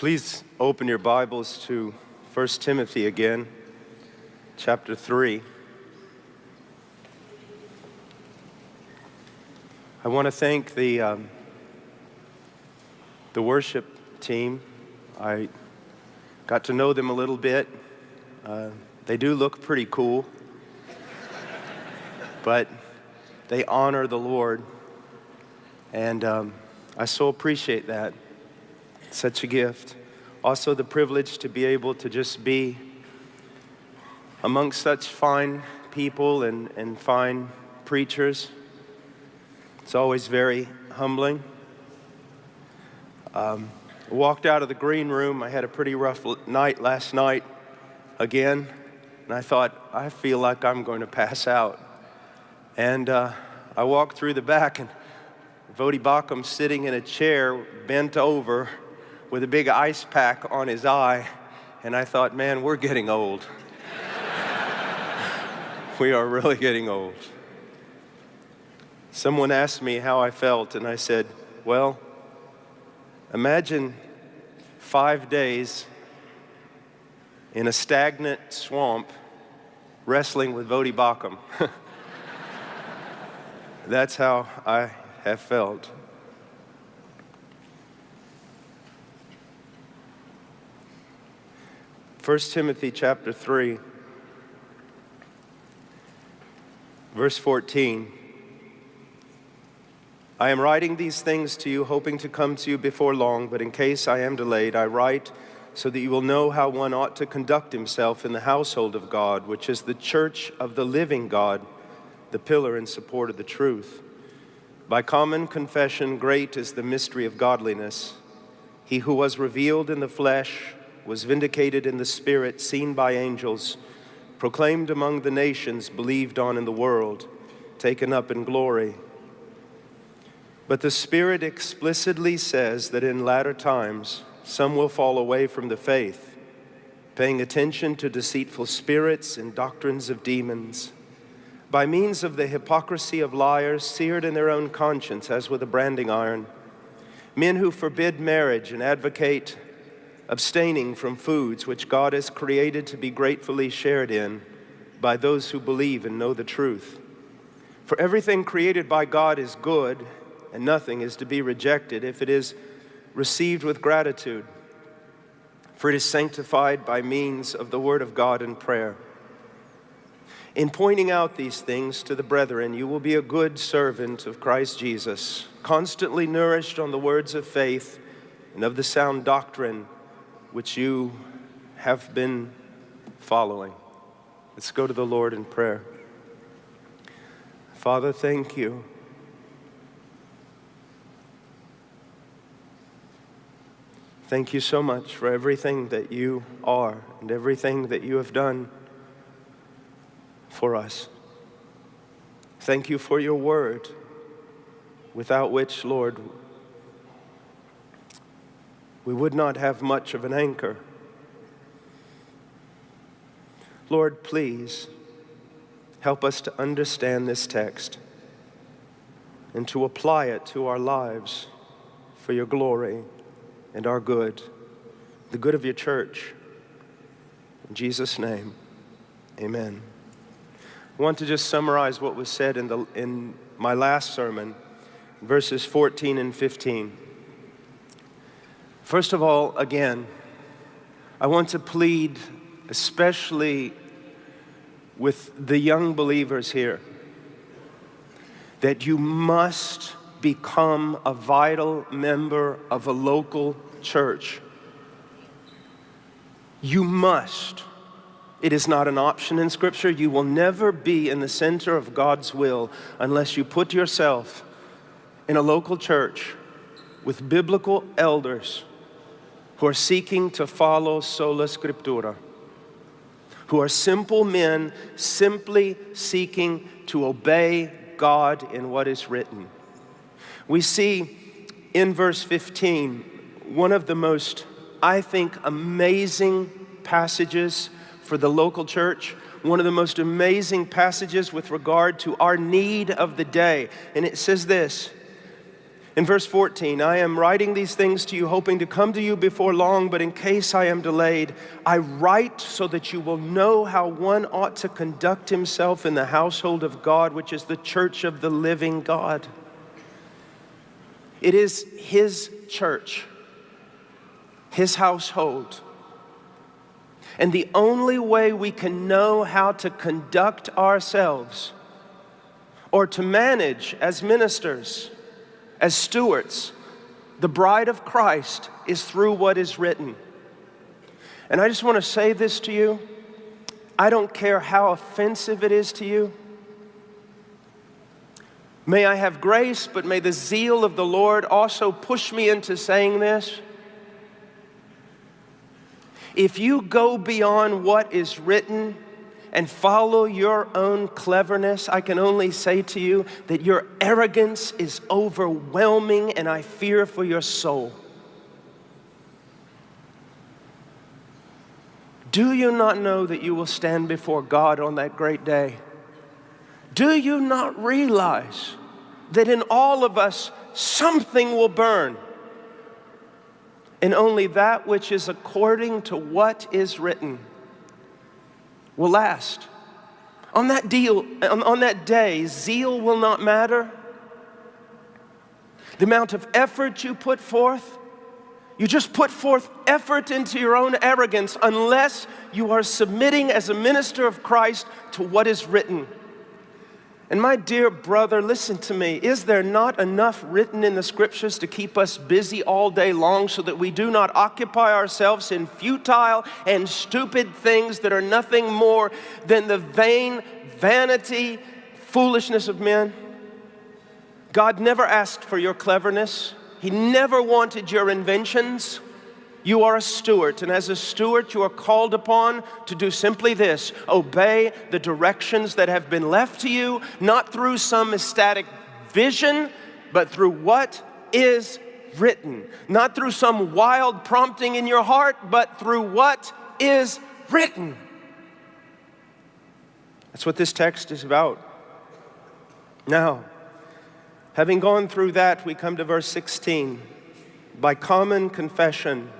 Please open your Bibles to 1 Timothy again, chapter 3. I want to thank the worship team. I got to know them a little bit. They do look pretty cool, but they honor the Lord, and I so appreciate that. Such a gift. Also the privilege to be able to just be amongst such fine people and fine preachers. It's always very humbling. Walked out of the green room. I had a pretty rough night last night again, and I thought, I feel like I'm going to pass out. And I walked through the back, and Vodi Bakum sitting in a chair, bent over, with a big ice pack on his eye, and I thought, man, we're getting old. We are really getting old. Someone asked me how I felt, and I said, well, imagine 5 days in a stagnant swamp wrestling with Vodi Bakum. That's how I have felt. 1 Timothy chapter 3, verse 14. I am writing these things to you, hoping to come to you before long, but in case I am delayed, I write so that you will know how one ought to conduct himself in the household of God, which is the church of the living God, the pillar and support of the truth. By common confession, great is the mystery of godliness. He who was revealed in the flesh was vindicated in the Spirit, seen by angels, proclaimed among the nations, believed on in the world, taken up in glory. But the Spirit explicitly says that in latter times some will fall away from the faith, paying attention to deceitful spirits and doctrines of demons, by means of the hypocrisy of liars, seared in their own conscience as with a branding iron, men who forbid marriage and advocate abstaining from foods which God has created to be gratefully shared in by those who believe and know the truth. For everything created by God is good, and nothing is to be rejected if it is received with gratitude, for it is sanctified by means of the word of God and prayer. In pointing out these things to the brethren, you will be a good servant of Christ Jesus, constantly nourished on the words of faith and of the sound doctrine which you have been following. Let's go to the Lord in prayer. Father, thank you. Thank you so much for everything that you are and everything that you have done for us. Thank you for your word, without which, Lord, we would not have much of an anchor. Lord, please help us to understand this text and to apply it to our lives for your glory and our good, the good of your church. In Jesus' name, amen. I want to just summarize what was said in my last sermon, verses 14 and 15. First of all, again, I want to plead, especially with the young believers here, that you must become a vital member of a local church. You must. It is not an option in Scripture. You will never be in the center of God's will unless you put yourself in a local church with biblical elders who are seeking to follow sola scriptura, who are simple men simply seeking to obey God in what is written. We see in verse 15 one of the most, I think, amazing passages for the local church, one of the most amazing passages with regard to our need of the day. And it says this: In verse 14, I am writing these things to you, hoping to come to you before long, but in case I am delayed, I write so that you will know how one ought to conduct himself in the household of God, which is the church of the living God. It is His church, His household. And the only way we can know how to conduct ourselves or to manage as ministers, as stewards, the bride of Christ, is through what is written. And I just want to say this to you. I don't care how offensive it is to you. May I have grace, but may the zeal of the Lord also push me into saying this. If you go beyond what is written and follow your own cleverness, I can only say to you that your arrogance is overwhelming, and I fear for your soul. Do you not know that you will stand before God on that great day? Do you not realize that in all of us something will burn, and only that which is according to what is written will last? On that day, zeal will not matter. The amount of effort you put forth, you just put forth effort into your own arrogance unless you are submitting as a minister of Christ to what is written. And my dear brother, listen to me. Is there not enough written in the scriptures to keep us busy all day long so that we do not occupy ourselves in futile and stupid things that are nothing more than the vain vanity, foolishness of men? God never asked for your cleverness. He never wanted your inventions. You are a steward, and as a steward, you are called upon to do simply this: obey the directions that have been left to you, not through some ecstatic vision, but through what is written. Not through some wild prompting in your heart, but through what is written. That's what this text is about. Now, having gone through that, we come to verse 16. By common confession,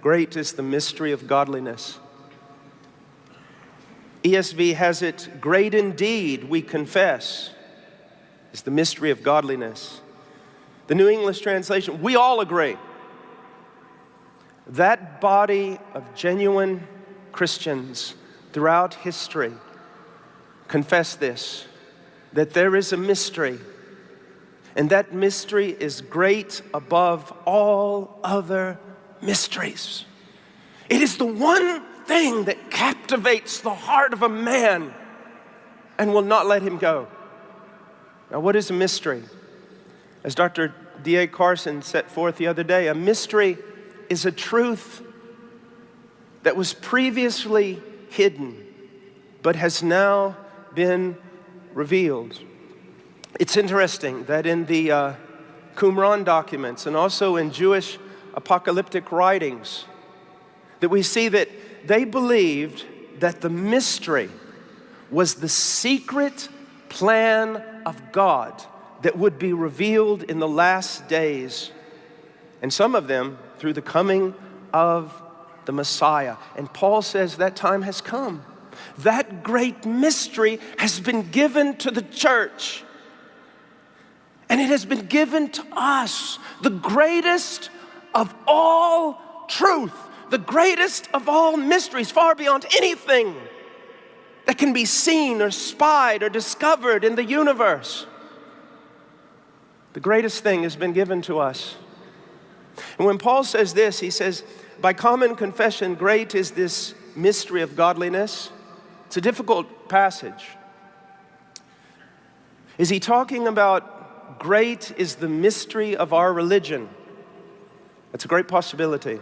great is the mystery of godliness. ESV has it, great indeed, we confess, is the mystery of godliness. The New English Translation, we all agree. That body of genuine Christians throughout history confess this, that there is a mystery, and that mystery is great above all other mysteries. It is the one thing that captivates the heart of a man and will not let him go. Now, what is a mystery? As Dr. D.A. Carson set forth the other day, a mystery is a truth that was previously hidden but has now been revealed. It's interesting that in the Qumran documents and also in Jewish apocalyptic writings, that we see that they believed that the mystery was the secret plan of God that would be revealed in the last days, and some of them through the coming of the Messiah. And Paul says that time has come. That great mystery has been given to the church, and it has been given to us, the greatest of all truth, the greatest of all mysteries, far beyond anything that can be seen or spied or discovered in the universe. The greatest thing has been given to us. And when Paul says this, he says, by common confession, great is this mystery of godliness. It's a difficult passage. Is he talking about great is the mystery of our religion? That's a great possibility.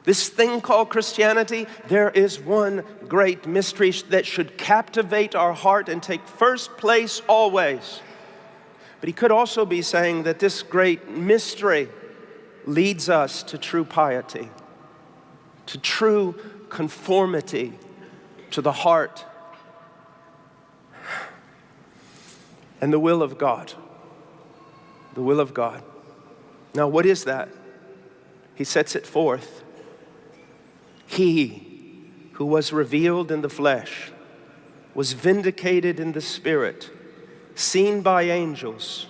This thing called Christianity, there is one great mystery that should captivate our heart and take first place always. But he could also be saying that this great mystery leads us to true piety, to true conformity to the heart and the will of God. the will of God. Now, what is that? He sets it forth. He who was revealed in the flesh was vindicated in the Spirit, seen by angels,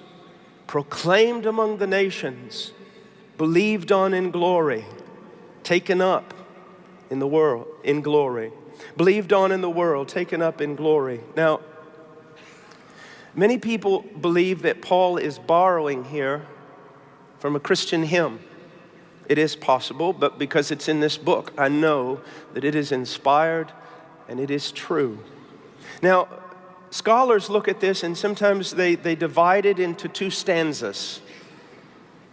proclaimed among the nations, believed on in glory, taken up in the world, in glory. Believed on in the world, taken up in glory. Now, many people believe that Paul is borrowing here from a Christian hymn. It is possible, but because it's in this book, I know that it is inspired and it is true. Now, scholars look at this and sometimes they divide it into 2 stanzas.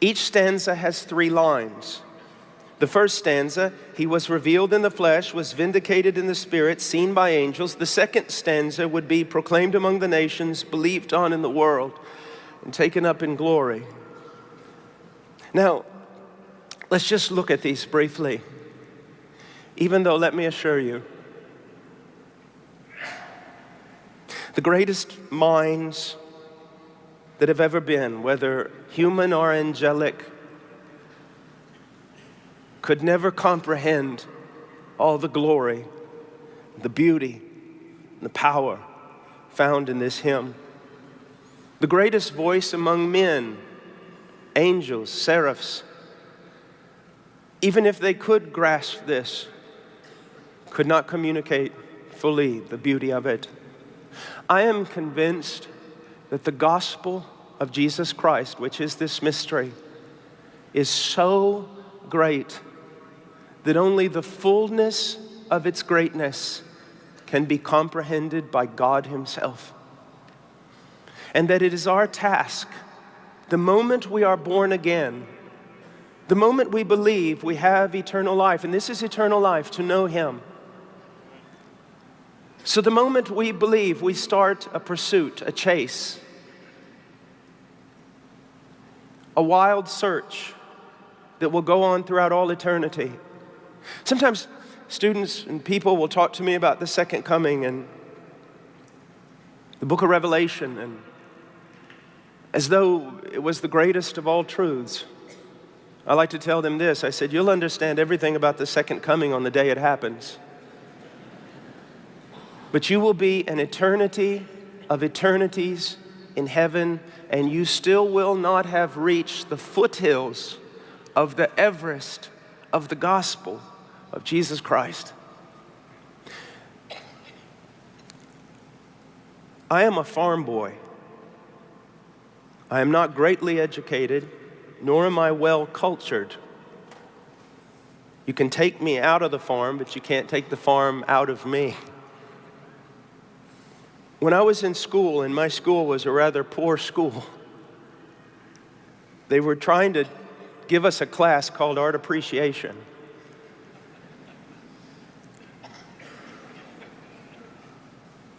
Each stanza has 3 lines. The first stanza, he was revealed in the flesh, was vindicated in the Spirit, seen by angels. The second stanza would be proclaimed among the nations, believed on in the world, and taken up in glory. Now, let's just look at these briefly. Even though, let me assure you, the greatest minds that have ever been, whether human or angelic, could never comprehend all the glory, the beauty, the power found in this hymn. The greatest voice among men, angels, seraphs, even if they could grasp this, could not communicate fully the beauty of it. I am convinced that the gospel of Jesus Christ, which is this mystery, is so great that only the fullness of its greatness can be comprehended by God Himself. And that it is our task, the moment we are born again, the moment we believe we have eternal life, and this is eternal life, to know Him. So the moment we believe, we start a pursuit, a chase, a wild search that will go on throughout all eternity. Sometimes students and people will talk to me about the second coming and the book of Revelation, and as though it was the greatest of all truths. I like to tell them this. I said, you'll understand everything about the second coming on the day it happens. But you will be an eternity of eternities in heaven, and you still will not have reached the foothills of the Everest of the gospel of Jesus Christ. I am a farm boy. I am not greatly educated, nor am I well cultured. You can take me out of the farm, but you can't take the farm out of me. When I was in school, and my school was a rather poor school, they were trying to give us a class called Art Appreciation.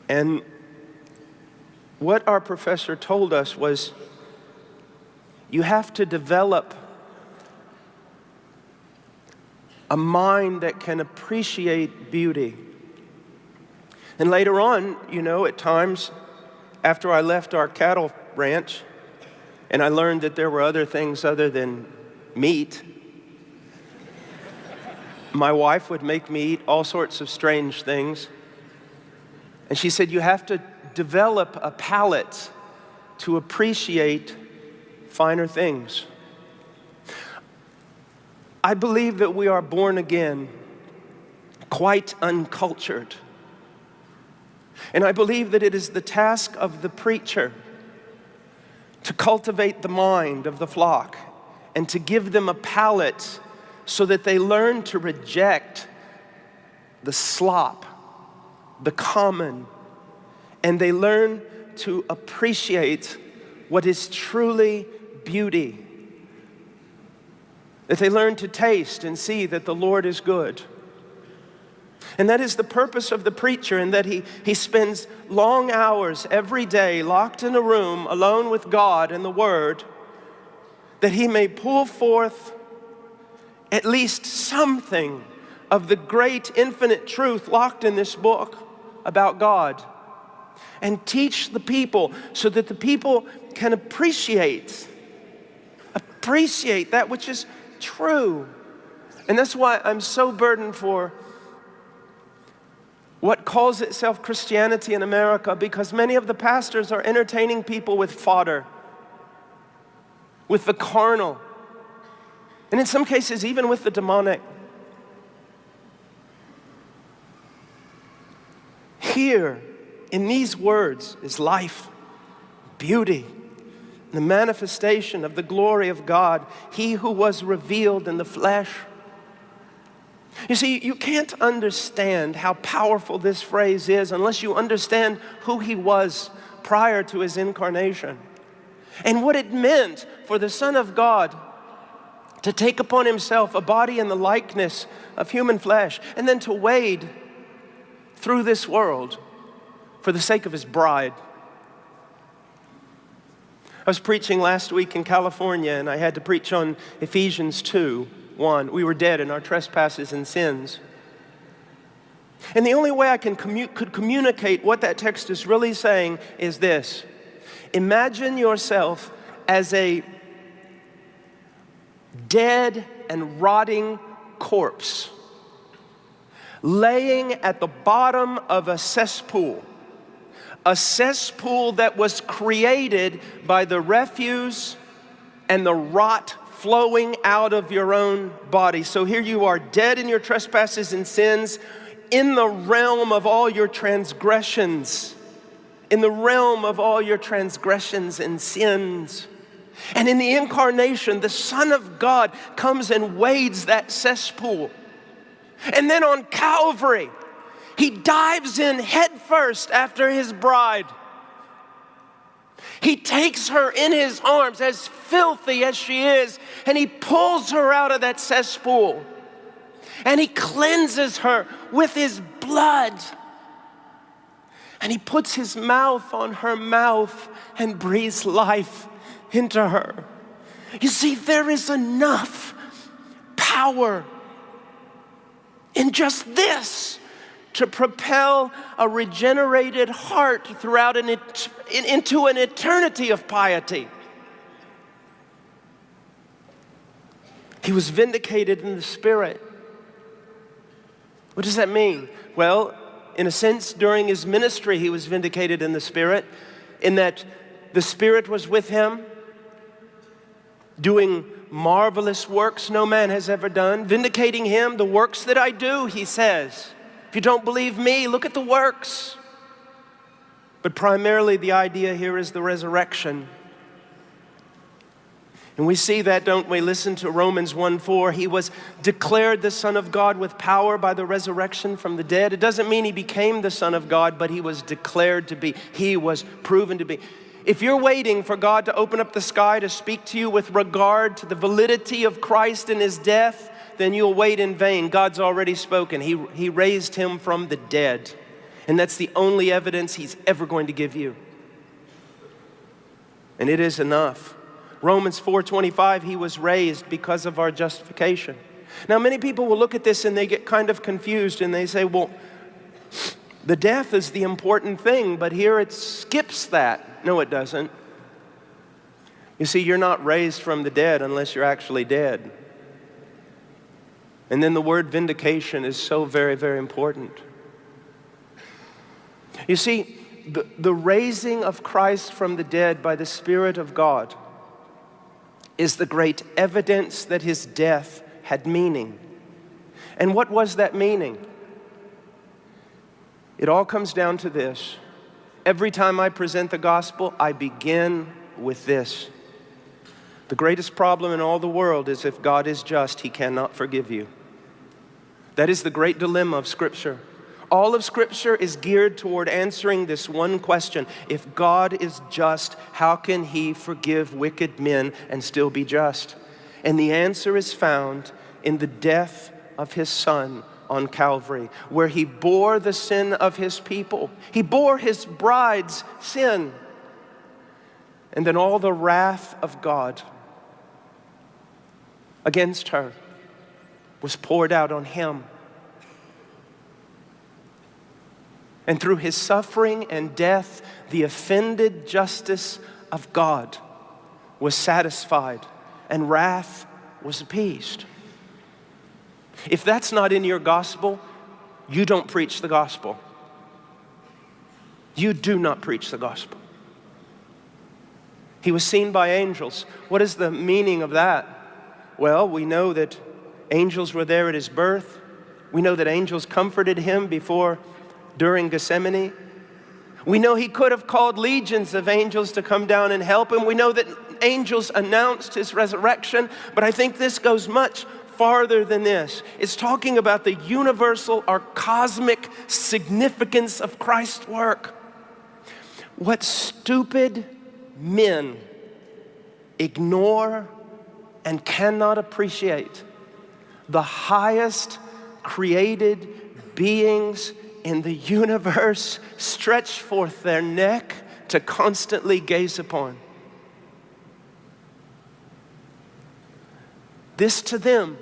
And what our professor told us was, you have to develop a mind that can appreciate beauty. And later on, at times, after I left our cattle ranch, and I learned that there were other things other than meat, my wife would make me eat all sorts of strange things. And she said, you have to develop a palate to appreciate finer things. I believe that we are born again quite uncultured. And I believe that it is the task of the preacher to cultivate the mind of the flock and to give them a palate so that they learn to reject the slop, the common, and they learn to appreciate what is truly beauty. That they learn to taste and see that the Lord is good. And that is the purpose of the preacher, in that he spends long hours every day locked in a room alone with God and the Word, that he may pull forth at least something of the great infinite truth locked in this book about God, and teach the people so that the people can appreciate appreciate that which is true. And that's why I'm so burdened for what calls itself Christianity in America, because many of the pastors are entertaining people with fodder, with the carnal, and in some cases even with the demonic. Here, in these words, is life, beauty, the manifestation of the glory of God, He who was revealed in the flesh. You see, you can't understand how powerful this phrase is unless you understand who He was prior to His incarnation and what it meant for the Son of God to take upon Himself a body in the likeness of human flesh and then to wade through this world for the sake of His bride. I was preaching last week in California, and I had to preach on Ephesians 2:1. We were dead in our trespasses and sins. And the only way I could communicate what that text is really saying is this. Imagine yourself as a dead and rotting corpse laying at the bottom of a cesspool that was created by the refuse and the rot flowing out of your own body. So here you are, dead in your trespasses and sins, in the realm of all your transgressions, and sins. And in the incarnation, the Son of God comes and wades that cesspool. And then on Calvary, He dives in headfirst after His bride. He takes her in His arms, as filthy as she is, and He pulls her out of that cesspool. And He cleanses her with His blood. And He puts His mouth on her mouth and breathes life into her. You see, there is enough power in just this to propel a regenerated heart throughout into an eternity of piety. He was vindicated in the Spirit. What does that mean? Well, in a sense, during His ministry, He was vindicated in the Spirit, in that the Spirit was with Him, doing marvelous works no man has ever done, vindicating Him. The works that I do, He says. If you don't believe me, look at the works. But primarily the idea here is the resurrection. And we see that, don't we? Listen to Romans 1:4. He was declared the Son of God with power by the resurrection from the dead. It doesn't mean He became the Son of God, but He was declared to be. He was proven to be. If you're waiting for God to open up the sky to speak to you with regard to the validity of Christ and His death, then you'll wait in vain. God's already spoken. He raised Him from the dead. And that's the only evidence He's ever going to give you. And it is enough. Romans 4:25, He was raised because of our justification. Now, many people will look at this and they get kind of confused and they say, well, the death is the important thing, but here it skips that. No, it doesn't. You see, you're not raised from the dead unless you're actually dead. And then the word vindication is so very, very important. You see, the raising of Christ from the dead by the Spirit of God is the great evidence that His death had meaning. And what was that meaning? It all comes down to this. Every time I present the gospel, I begin with this. The greatest problem in all the world is if God is just, He cannot forgive you. That is the great dilemma of Scripture. All of Scripture is geared toward answering this one question. If God is just, how can He forgive wicked men and still be just? And the answer is found in the death of His Son on Calvary, where He bore the sin of His people. He bore His bride's sin. And then all the wrath of God against her was poured out on Him. And through His suffering and death, the offended justice of God was satisfied and wrath was appeased. If that's not in your gospel, you don't preach the gospel. You do not preach the gospel. He was seen by angels. What is the meaning of that? Well, we know that angels were there at his birth. We know that angels comforted him during Gethsemane. We know he could have called legions of angels to come down and help him. We know that angels announced his resurrection, but I think this goes much farther than this. It's talking about the universal or cosmic significance of Christ's work. What stupid men ignore and cannot appreciate, the highest created beings in the universe stretch forth their neck to constantly gaze upon. This to them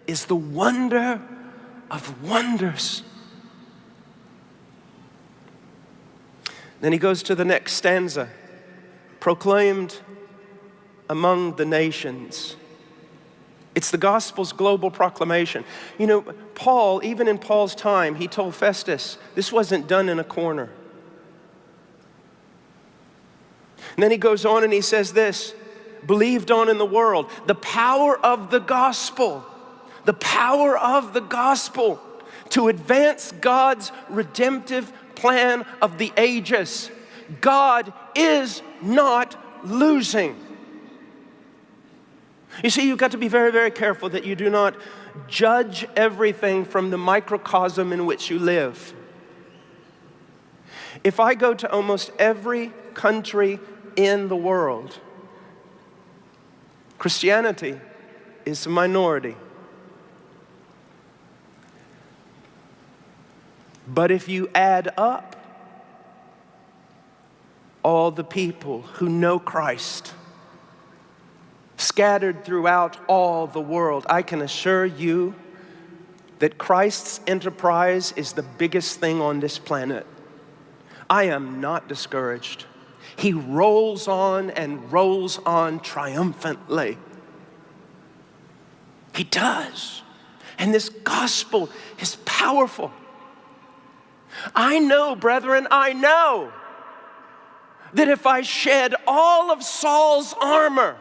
is the wonder of wonders. Then he goes to the next stanza, proclaimed among the nations. It's the gospel's global proclamation. You know, Paul, even in Paul's time, he told Festus, this wasn't done in a corner. And then he goes on and he says this, believed on in the world. The power of the gospel to advance God's redemptive plan of the ages. God is not losing. You see, you've got to be very, very careful that you do not judge everything from the microcosm in which you live. If I go to almost every country in the world, Christianity is a minority. But if you add up all the people who know Christ, scattered throughout all the world, I can assure you that Christ's enterprise is the biggest thing on this planet. I am not discouraged. He rolls on and rolls on triumphantly. He does. And this gospel is powerful. I know, brethren, I know that if I shed all of Saul's armor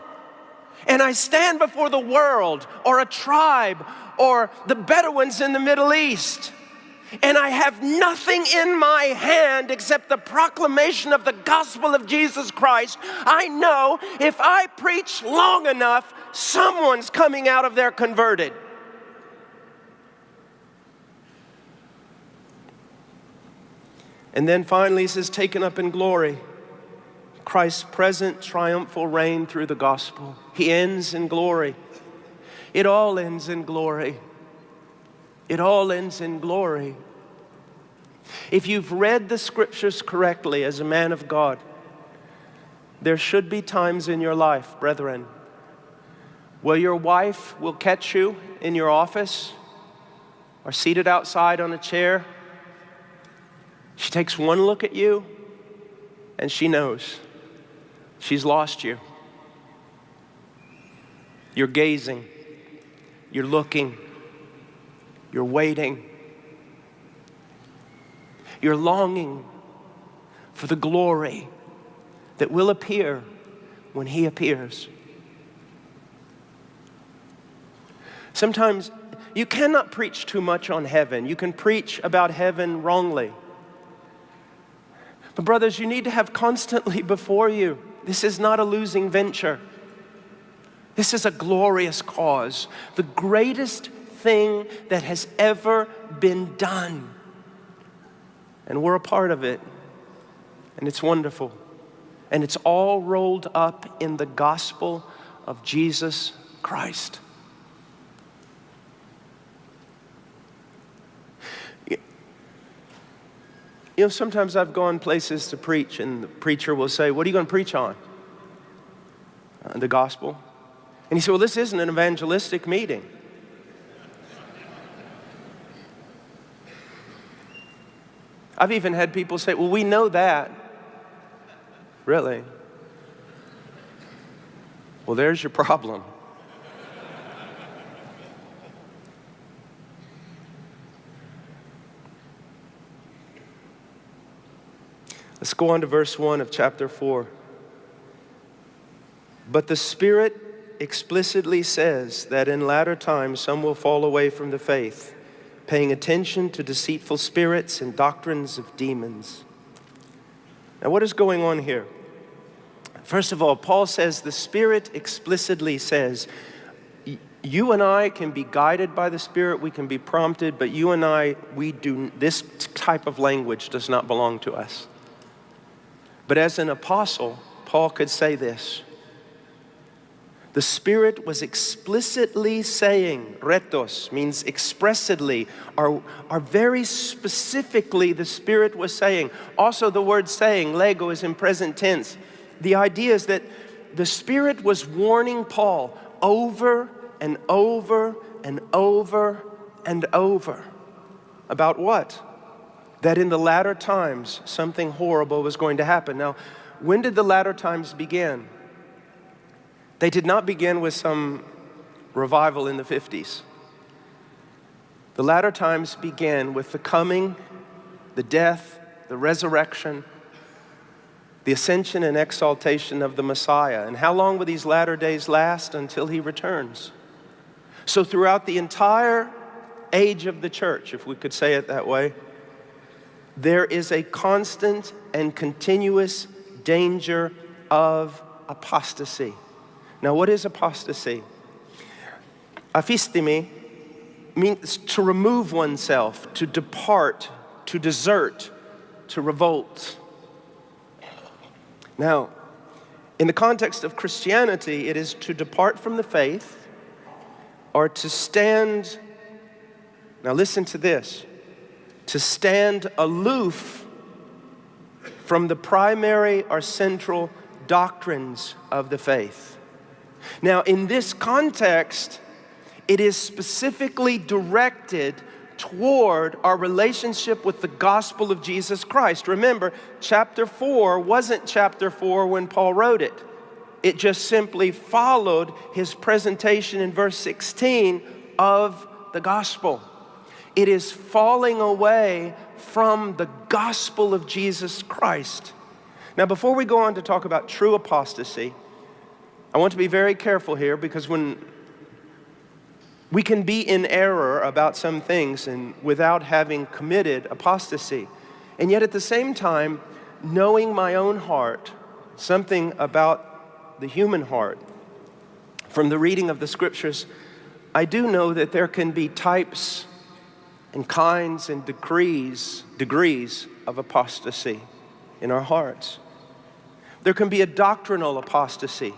and I stand before the world or a tribe or the Bedouins in the Middle East, and I have nothing in my hand except the proclamation of the gospel of Jesus Christ, I know if I preach long enough, someone's coming out of there converted. And then finally he says, taken up in glory. Christ's present triumphal reign through the gospel. He ends in glory. It all ends in glory. It all ends in glory. If you've read the scriptures correctly as a man of God, there should be times in your life, brethren, where your wife will catch you in your office or seated outside on a chair. She takes one look at you and she knows she's lost you. You're gazing, you're looking, you're waiting. You're longing for the glory that will appear when He appears. Sometimes you cannot preach too much on heaven. You can preach about heaven wrongly. But brothers, you need to have constantly before you, this is not a losing venture. This is a glorious cause. The greatest thing that has ever been done. And we're a part of it. And it's wonderful. And it's all rolled up in the gospel of Jesus Christ. You know, sometimes I've gone places to preach and the preacher will say, what are you going to preach on? The gospel. And he said, well, this isn't an evangelistic meeting. I've even had people say, well, we know that. Really? Well, there's your problem. Let's go on to verse 1 of chapter 4. But the Spirit explicitly says that in latter times some will fall away from the faith, paying attention to deceitful spirits and doctrines of demons. Now, what is going on here? First of all, Paul says the Spirit explicitly says, you and I can be guided by the Spirit, we can be prompted, but you and I, this type of language does not belong to us. But as an apostle, Paul could say this. The Spirit was explicitly saying, retos means expressly, or very specifically the Spirit was saying. Also the word saying, lego, is in present tense. The idea is that the Spirit was warning Paul over and over and over and over. About what? That in the latter times, something horrible was going to happen. Now, when did the latter times begin? They did not begin with some revival in the 50s. The latter times began with the coming, the death, the resurrection, the ascension and exaltation of the Messiah. And how long will these latter days last? Until he returns. So throughout the entire age of the church, if we could say it that way, there is a constant and continuous danger of apostasy. Now, what is apostasy? Aphistemi means to remove oneself, to depart, to desert, to revolt. Now, in the context of Christianity, it is to depart from the faith or to stand, now listen to this, to stand aloof from the primary or central doctrines of the faith. Now, in this context, it is specifically directed toward our relationship with the gospel of Jesus Christ. Remember, chapter 4 wasn't chapter 4 when Paul wrote it. It just simply followed his presentation in verse 16 of the gospel. It is falling away from the gospel of Jesus Christ. Now, before we go on to talk about true apostasy, I want to be very careful here, because when we can be in error about some things and without having committed apostasy. And yet at the same time, knowing my own heart, something about the human heart, from the reading of the scriptures, I do know that there can be types and kinds and degrees of apostasy in our hearts. There can be a doctrinal apostasy.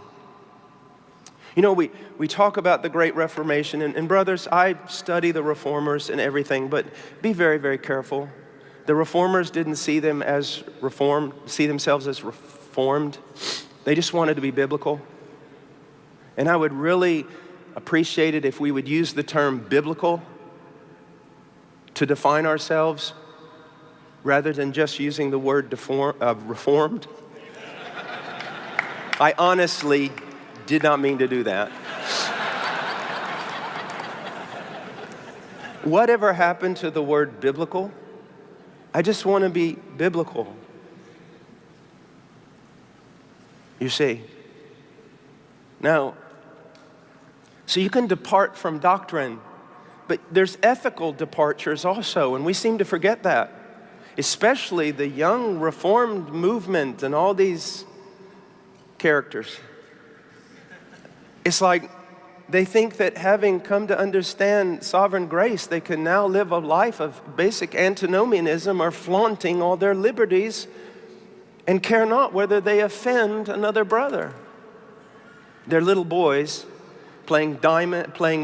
You know, we talk about the Great Reformation, and brothers, I study the Reformers and everything, but be very, very careful. The Reformers didn't see themselves as reformed. They just wanted to be biblical. And I would really appreciate it if we would use the term biblical to define ourselves rather than just using the word reformed. I honestly did not mean to do that. Whatever happened to the word biblical? I just want to be biblical. You see? Now, so you can depart from doctrine, but there's ethical departures also, and we seem to forget that. Especially the young Reformed movement and all these characters. It's like they think that having come to understand sovereign grace, they can now live a life of basic antinomianism or flaunting all their liberties and care not whether they offend another brother. They're little boys playing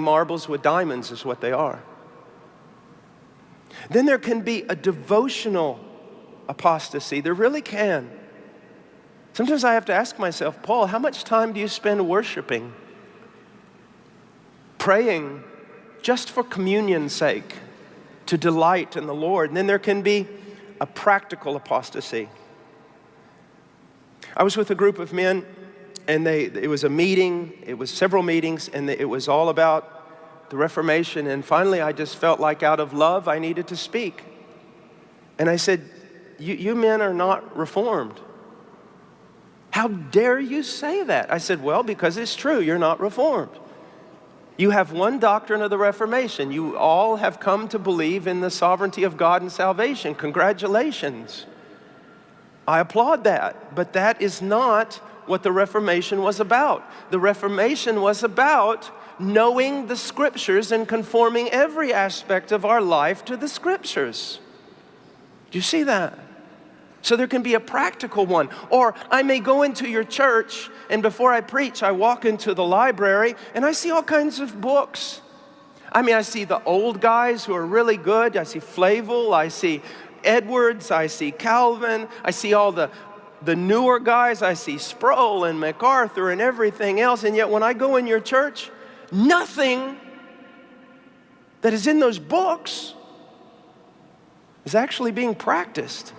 marbles with diamonds is what they are. Then there can be a devotional apostasy. There really can. Sometimes I have to ask myself, Paul, how much time do you spend worshiping, praying just for communion's sake, to delight in the Lord? And then there can be a practical apostasy. I was with a group of men and it was a meeting, it was several meetings, and it was all about the Reformation. And finally, I just felt like out of love, I needed to speak. And I said, you men are not Reformed. How dare you say that? I said, well, because it's true, you're not Reformed. You have one doctrine of the Reformation. You all have come to believe in the sovereignty of God and salvation. Congratulations. I applaud that, but that is not what the Reformation was about. The Reformation was about knowing the Scriptures and conforming every aspect of our life to the Scriptures. Do you see that? So there can be a practical one. Or I may go into your church, and before I preach, I walk into the library, and I see all kinds of books. I see the old guys who are really good. I see Flavel, I see Edwards, I see Calvin, I see all the newer guys, I see Sproul and MacArthur and everything else. And yet when I go in your church, nothing that is in those books is actually being practiced.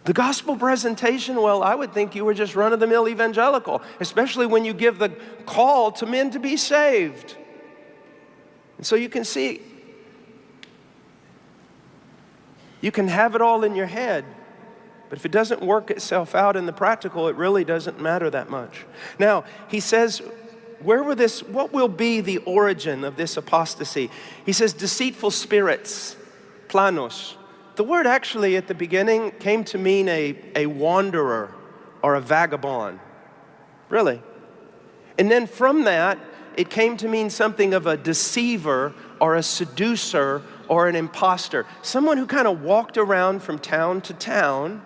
The gospel presentation, well, I would think you were just run-of-the-mill evangelical, especially when you give the call to men to be saved. And so you can see, you can have it all in your head, but if it doesn't work itself out in the practical, it really doesn't matter that much. Now, he says, what will be the origin of this apostasy? He says, deceitful spirits, planos. The word actually at the beginning came to mean a wanderer or a vagabond, really. And then from that, it came to mean something of a deceiver or a seducer or an imposter. Someone who kind of walked around from town to town,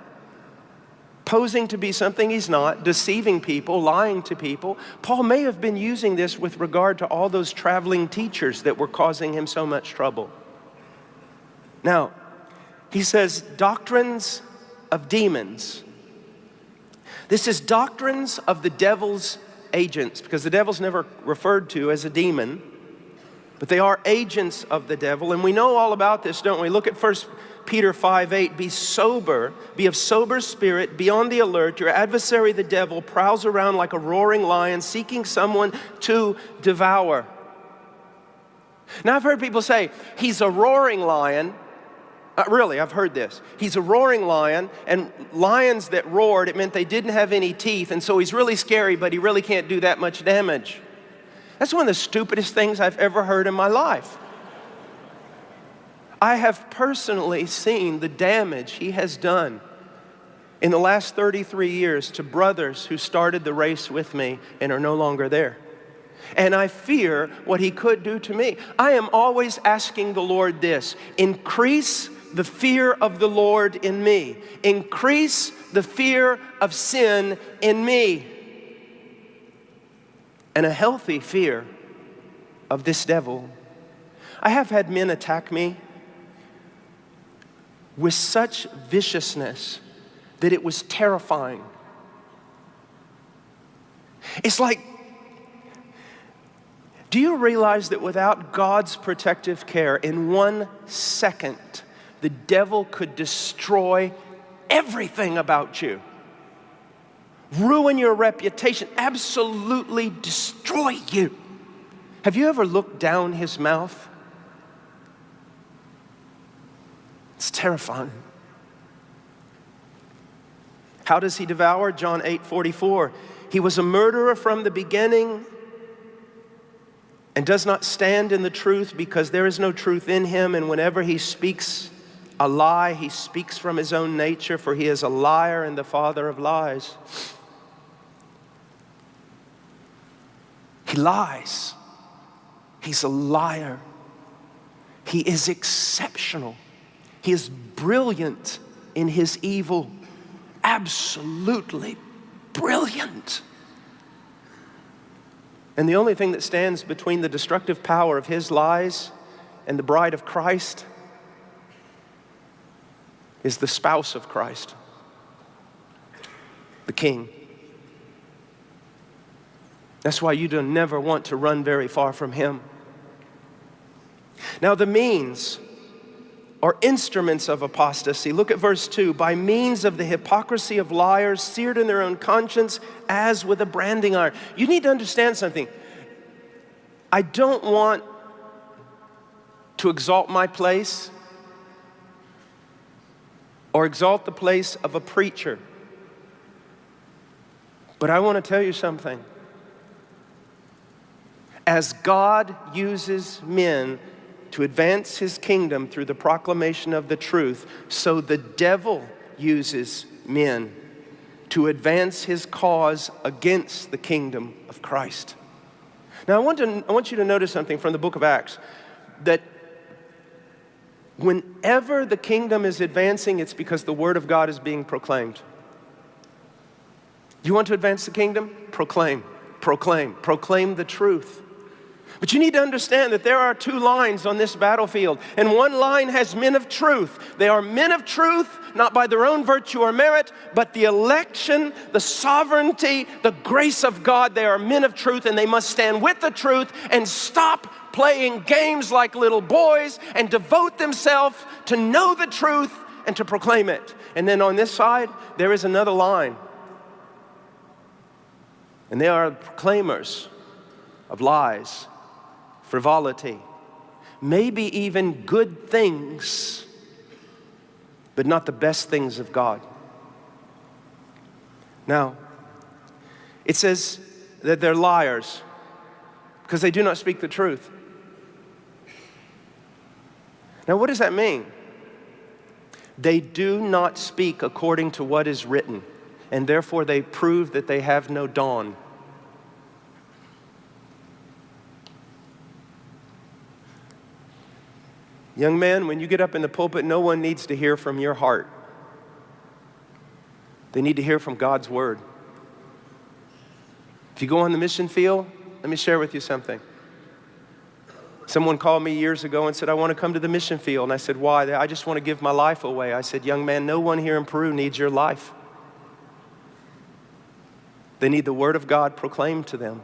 posing to be something he's not, deceiving people, lying to people. Paul may have been using this with regard to all those traveling teachers that were causing him so much trouble. Now, he says, doctrines of demons. This is doctrines of the devil's agents, because the devil's never referred to as a demon, but they are agents of the devil. And we know all about this, don't we? Look at 1 Peter 5:8. Be sober, be of sober spirit, be on the alert. Your adversary, the devil, prowls around like a roaring lion, seeking someone to devour. Now, I've heard people say, he's a roaring lion. Really, I've heard this. He's a roaring lion, and lions that roared, it meant they didn't have any teeth, and so he's really scary, but he really can't do that much damage. That's one of the stupidest things I've ever heard in my life. I have personally seen the damage he has done in the last 33 years to brothers who started the race with me and are no longer there. And I fear what he could do to me. I am always asking the Lord this: increase the fear of the Lord in me. Increase the fear of sin in me. And a healthy fear of this devil. I have had men attack me with such viciousness that it was terrifying. It's like, do you realize that without God's protective care, in 1 second, the devil could destroy everything about you? Ruin your reputation, absolutely destroy you. Have you ever looked down his mouth? It's terrifying. How does he devour? John 8:44. He was a murderer from the beginning and does not stand in the truth, because there is no truth in him. And whenever he speaks a lie, he speaks from his own nature, for he is a liar and the father of lies. He lies. He's a liar. He is exceptional. He is brilliant in his evil. Absolutely brilliant. And the only thing that stands between the destructive power of his lies and the bride of Christ is the spouse of Christ, the King. That's why you don't never want to run very far from him. Now, the means or instruments of apostasy. Look at verse 2. By means of the hypocrisy of liars, seared in their own conscience as with a branding iron. You need to understand something. I don't want to exalt my place or exalt the place of a preacher. But I want to tell you something. As God uses men to advance his kingdom through the proclamation of the truth, so the devil uses men to advance his cause against the kingdom of Christ. Now, I want you to notice something from the book of Acts, that whenever the kingdom is advancing, it's because the word of God is being proclaimed. You want to advance the kingdom? Proclaim, proclaim, proclaim the truth. But you need to understand that there are two lines on this battlefield, and one line has men of truth. They are men of truth, not by their own virtue or merit, but the election, the sovereignty, the grace of God. They are men of truth, and they must stand with the truth and stop playing games like little boys and devote themselves to know the truth and to proclaim it. And then on this side, there is another line. And they are proclaimers of lies, frivolity, maybe even good things, but not the best things of God. Now, it says that they're liars because they do not speak the truth. Now, what does that mean? They do not speak according to what is written, and therefore they prove that they have no dawn. Young man, when you get up in the pulpit, no one needs to hear from your heart. They need to hear from God's word. If you go on the mission field, let me share with you something. Someone called me years ago and said, I want to come to the mission field. And I said, why? I just want to give my life away. I said, young man, no one here in Peru needs your life. They need the word of God proclaimed to them.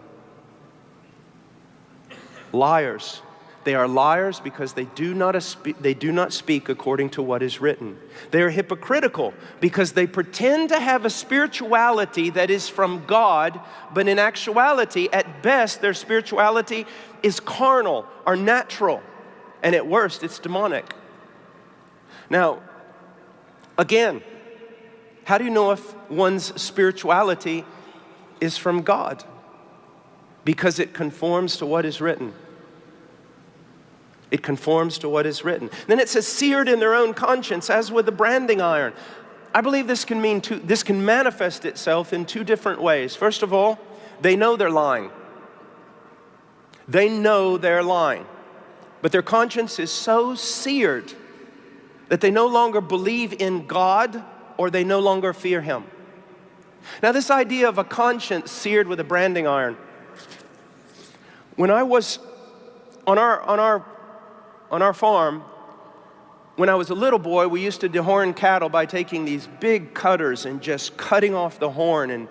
Liars. They are liars because they do not speak according to what is written. They are hypocritical because they pretend to have a spirituality that is from God, but in actuality, at best, their spirituality is carnal or natural, and at worst, it's demonic. Now, again, how do you know if one's spirituality is from God? Because it conforms to what is written. It conforms to what is written. Then it says, seared in their own conscience, as with a branding iron. I believe this can manifest itself in two different ways. First of all, they know they're lying. They know they're lying. But their conscience is so seared that they no longer believe in God or they no longer fear Him. Now, this idea of a conscience seared with a branding iron. When I was on our farm, when I was a little boy, we used to dehorn cattle by taking these big cutters and just cutting off the horn. And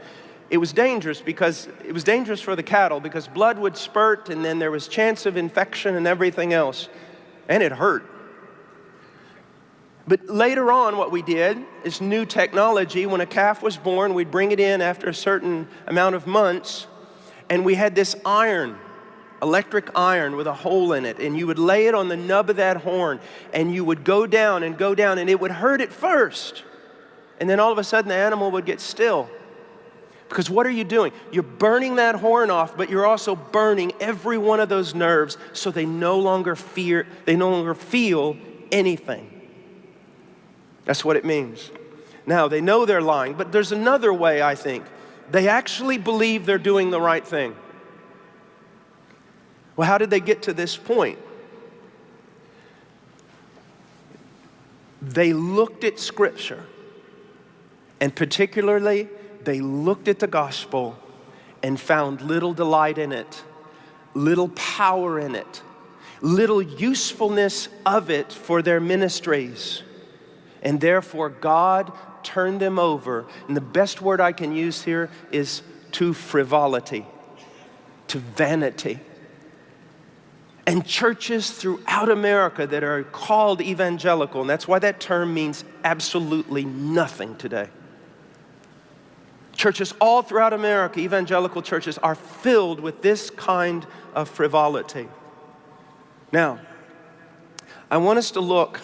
it was dangerous for the cattle because blood would spurt and then there was chance of infection and everything else. And it hurt. But later on, what we did is new technology. When a calf was born, we'd bring it in after a certain amount of months, and we had this iron, electric iron with a hole in it, and you would lay it on the nub of that horn, and you would go down, and it would hurt at first. And then all of a sudden, the animal would get still. Because what are you doing? You're burning that horn off, but you're also burning every one of those nerves so they no longer feel anything. That's what it means. Now, they know they're lying, but there's another way, I think. They actually believe they're doing the right thing. Well, how did they get to this point? They looked at Scripture, and particularly, they looked at the gospel and found little delight in it, little power in it, little usefulness of it for their ministries. And therefore, God turned them over. And the best word I can use here is to frivolity, to vanity. and churches throughout America that are called evangelical, and that's why that term means absolutely nothing today. Churches all throughout America, evangelical churches, are filled with this kind of frivolity. Now, I want us to look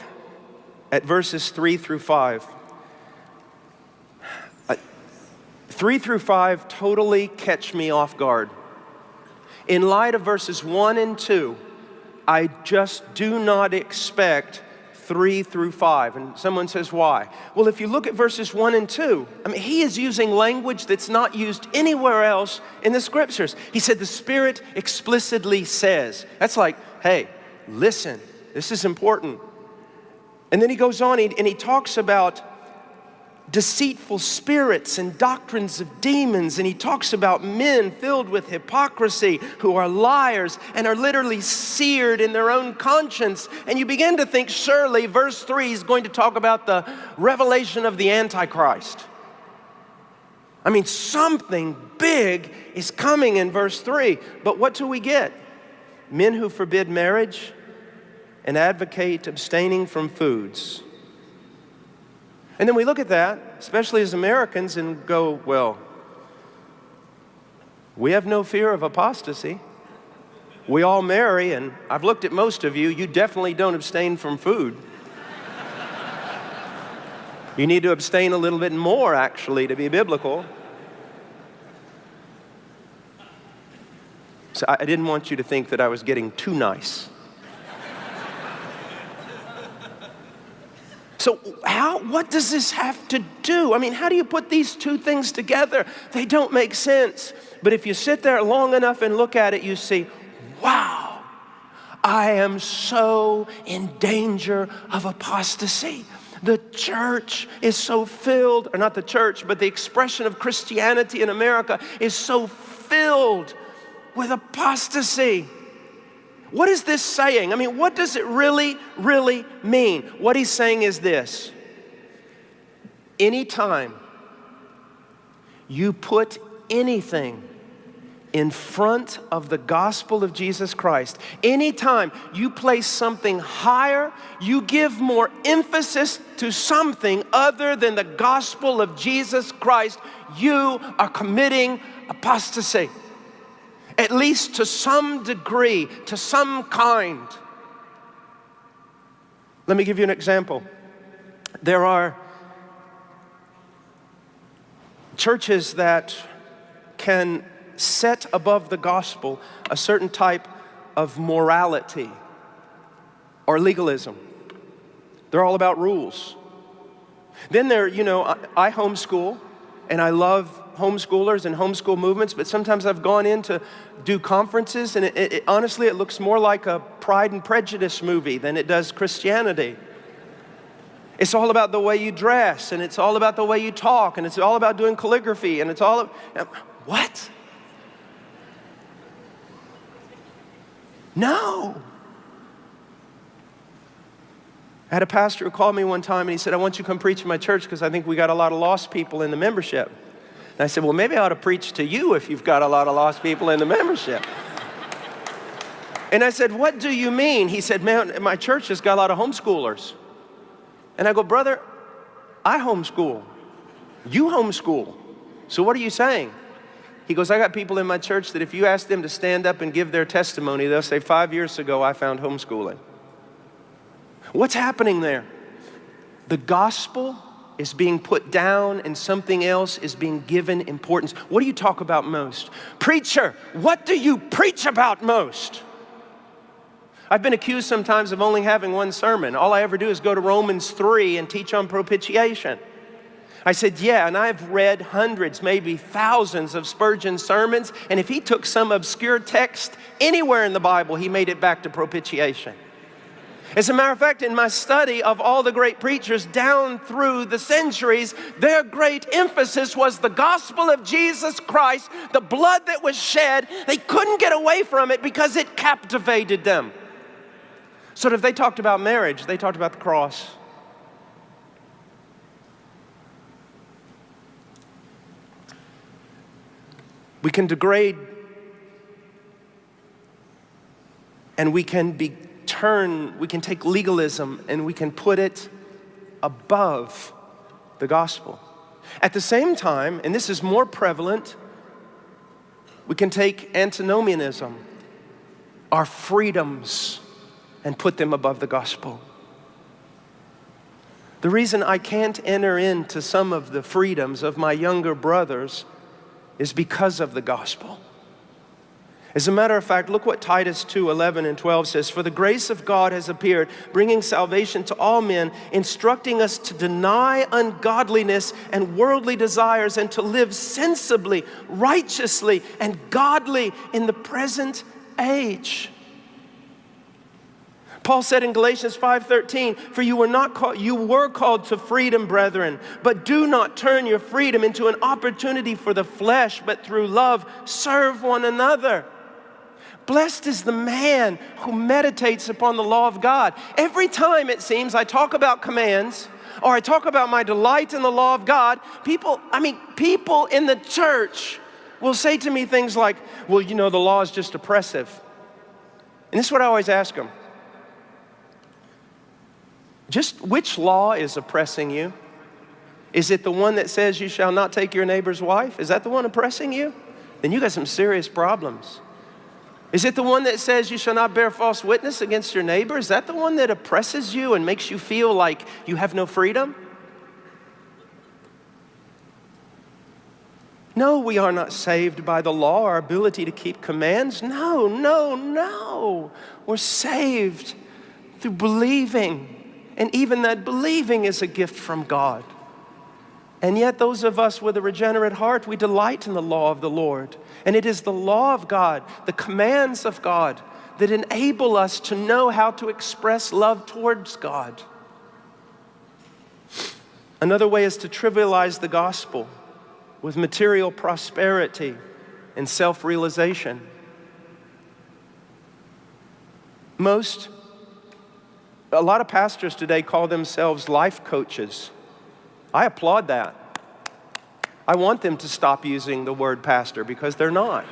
at verses 3 through 5. 3 through 5 totally catch me off guard. In light of verses 1 and 2, I just do not expect 3 through 5. And someone says, why? Well, if you look at verses 1 and 2, he is using language that's not used anywhere else in the scriptures. He said, the Spirit explicitly says. That's like, hey, listen, this is important. And then he goes on and he talks about deceitful spirits and doctrines of demons, and he talks about men filled with hypocrisy who are liars and are literally seared in their own conscience. And you begin to think, surely verse 3 is going to talk about the revelation of the Antichrist. Something big is coming in verse 3. But what do we get? Men who forbid marriage and advocate abstaining from foods. And then we look at that, especially as Americans, and go, well, we have no fear of apostasy. We all marry, and I've looked at most of you. You definitely don't abstain from food. You need to abstain a little bit more, actually, to be biblical. So I didn't want you to think that I was getting too nice. So what does this have to do? How do you put these two things together? They don't make sense. But if you sit there long enough and look at it, you see, wow, I am so in danger of apostasy. The church is so filled, or not the church, but the expression of Christianity in America is so filled with apostasy. What is this saying? What does it really, really mean? What he's saying is this. Anytime you put anything in front of the gospel of Jesus Christ, anytime you place something higher, you give more emphasis to something other than the gospel of Jesus Christ, you are committing apostasy. At least to some degree, to some kind. Let me give you an example. There are churches that can set above the gospel a certain type of morality or legalism. They're all about rules. Then I homeschool, and I love homeschoolers and homeschool movements, but sometimes I've gone in to do conferences, and honestly, it looks more like a Pride and Prejudice movie than it does Christianity. It's all about the way you dress, and it's all about the way you talk, and it's all about doing calligraphy, and it's all what? No. I had a pastor who called me one time, and he said, I want you to come preach in my church because I think we got a lot of lost people in the membership. And I said, well, maybe I ought to preach to you if you've got a lot of lost people in the membership. And I said, what do you mean? He said, man, my church has got a lot of homeschoolers. And I go, brother, I homeschool. You homeschool. So what are you saying? He goes, I got people in my church that if you ask them to stand up and give their testimony, they'll say, 5 years ago, I found homeschooling. What's happening there? The gospel is being put down and something else is being given importance. What do you talk about most? Preacher, what do you preach about most? I've been accused sometimes of only having one sermon. All I ever do is go to Romans 3 and teach on propitiation. I said, yeah, and I've read hundreds, maybe thousands of Spurgeon's sermons, and if he took some obscure text anywhere in the Bible, he made it back to propitiation. As a matter of fact, in my study of all the great preachers down through the centuries, their great emphasis was the gospel of Jesus Christ, the blood that was shed. They couldn't get away from it because it captivated them. So if they talked about marriage, they talked about the cross. We can degrade And we can take legalism and we can put it above the gospel. At the same time, and this is more prevalent, we can take antinomianism, our freedoms, and put them above the gospel. The reason I can't enter into some of the freedoms of my younger brothers is because of the gospel. As a matter of fact, look what Titus 2:11 and 12 says. For the grace of God has appeared, bringing salvation to all men, instructing us to deny ungodliness and worldly desires and to live sensibly, righteously, and godly in the present age. Paul said in Galatians 5:13, for you were called to freedom, brethren, but do not turn your freedom into an opportunity for the flesh, but through love serve one another. Blessed is the man who meditates upon the law of God. Every time it seems I talk about commands or I talk about my delight in the law of God, people in the church will say to me things like, well, you know, the law is just oppressive. And this is what I always ask them. Just which law is oppressing you? Is it the one that says you shall not take your neighbor's wife? Is that the one oppressing you? Then you got some serious problems. Is it the one that says you shall not bear false witness against your neighbor? Is that the one that oppresses you and makes you feel like you have no freedom? No, we are not saved by the law, our ability to keep commands. No. We're saved through believing. And even that believing is a gift from God. And yet those of us with a regenerate heart, we delight in the law of the Lord. And it is the law of God, the commands of God, that enable us to know how to express love towards God. Another way is to trivialize the gospel with material prosperity and self-realization. A lot of pastors today call themselves life coaches. I applaud that. I want them to stop using the word pastor because they're not.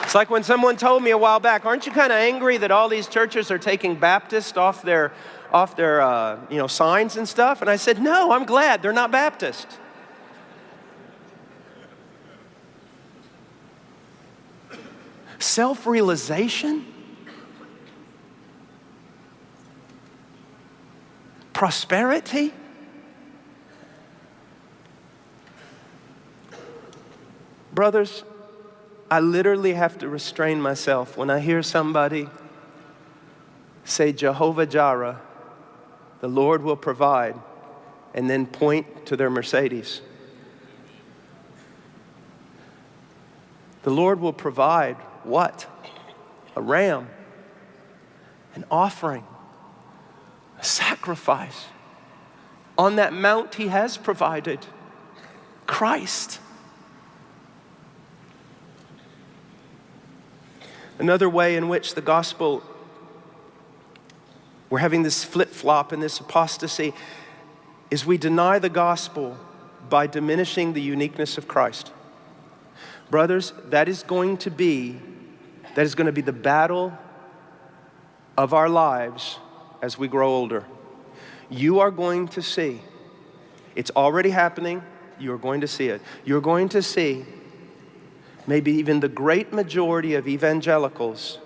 It's like when someone told me a while back, aren't you kind of angry that all these churches are taking Baptist off their signs and stuff? And I said, no, I'm glad they're not Baptist. Self-realization? Prosperity? Brothers, I literally have to restrain myself when I hear somebody say Jehovah Jireh, the Lord will provide, and then point to their Mercedes. The Lord will provide what? A ram, an offering, a sacrifice. On that mount He has provided Christ. Another way in which the gospel, we're having this flip-flop and this apostasy, is we deny the gospel by diminishing the uniqueness of Christ. Brothers, that is going to be the battle of our lives as we grow older. You are going to see, it's already happening, you're going to see it. You're going to see maybe even the great majority of evangelicals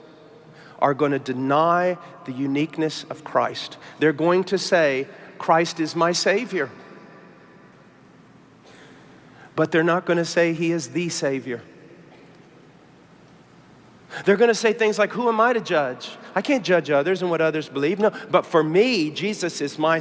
are going to deny the uniqueness of Christ. They're going to say, Christ is my Savior. But they're not going to say He is the Savior. They're going to say things like, who am I to judge? I can't judge others and what others believe. No, but for me, Jesus is my